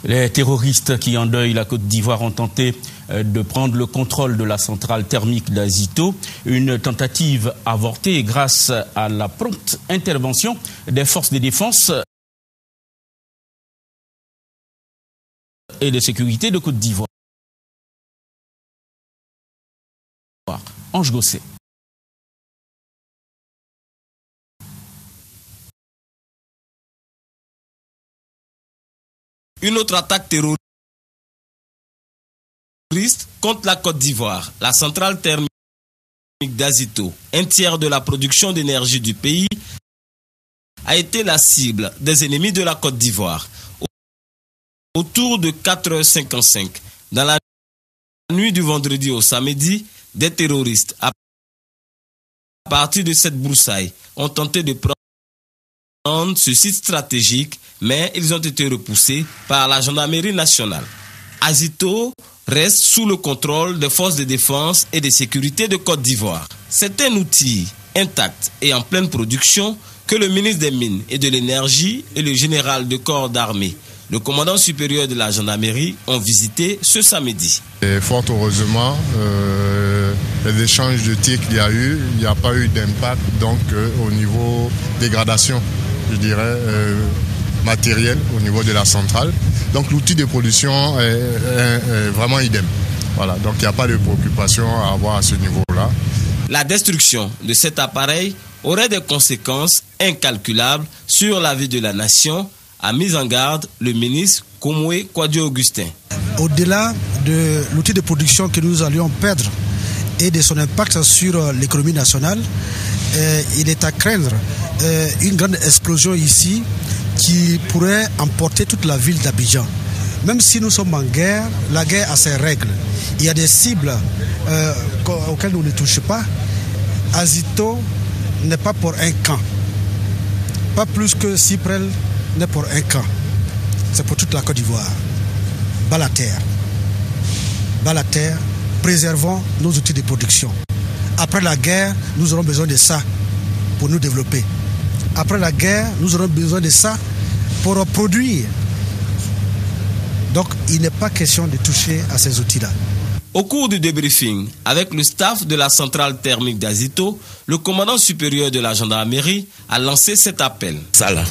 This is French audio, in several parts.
Les terroristes qui endeuillent la Côte d'Ivoire ont tenté de prendre le contrôle de la centrale thermique d'Azito. Une tentative avortée grâce à la prompte intervention des forces de défense et de sécurité de Côte d'Ivoire. Ange Gosset. Une autre attaque terroriste contre la Côte d'Ivoire. La centrale thermique d'Azito, un tiers de la production d'énergie du pays, a été la cible des ennemis de la Côte d'Ivoire. Autour de 4h55, dans la nuit du vendredi au samedi, des terroristes, à partir de cette broussaille, ont tenté de prendre ce site stratégique, mais ils ont été repoussés par la gendarmerie nationale. Azito reste sous le contrôle des forces de défense et de sécurité de Côte d'Ivoire. C'est un outil intact et en pleine production que le ministre des Mines et de l'Énergie et le général de corps d'armée, le commandant supérieur de la gendarmerie, ont visité ce samedi. Et fort heureusement, les échanges de tirs qu'il y a eu, il n'y a pas eu d'impact donc au niveau dégradation, je dirais, matériel au niveau de la centrale. Donc l'outil de production est vraiment idem. Voilà, donc il n'y a pas de préoccupation à avoir à ce niveau-là. La destruction de cet appareil aurait des conséquences incalculables sur la vie de la nation, a mis en garde le ministre Komwe Kwadwo-Augustin. Au-delà de l'outil de production que nous allions perdre et de son impact sur l'économie nationale, il est à craindre une grande explosion ici qui pourrait emporter toute la ville d'Abidjan. Même si nous sommes en guerre, la guerre a ses règles. Il y a des cibles auxquelles nous ne touchons pas. Azito n'est pas pour un camp. Pas plus que Cyprel n'est pour un camp. C'est pour toute la Côte d'Ivoire. Bas la terre. Bas la terre. Préservons nos outils de production. Après la guerre, nous aurons besoin de ça pour nous développer. Après la guerre, nous aurons besoin de ça pour produire. Donc, il n'est pas question de toucher à ces outils-là. Au cours du débriefing avec le staff de la centrale thermique d'Azito, le commandant supérieur de la gendarmerie a lancé cet appel. Ça là,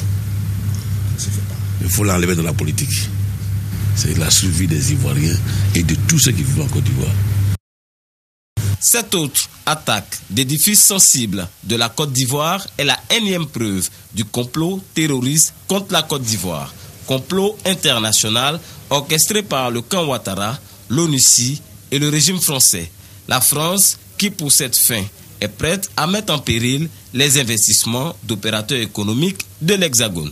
il faut l'enlever de la politique. C'est la survie des Ivoiriens et de tous ceux qui vivent en Côte d'Ivoire. Cette autre attaque d'édifices sensibles de la Côte d'Ivoire est la énième preuve du complot terroriste contre la Côte d'Ivoire. Complot international orchestré par le camp Ouattara, l'ONUCI et le régime français. La France, qui pour cette fin est prête à mettre en péril les investissements d'opérateurs économiques de l'Hexagone.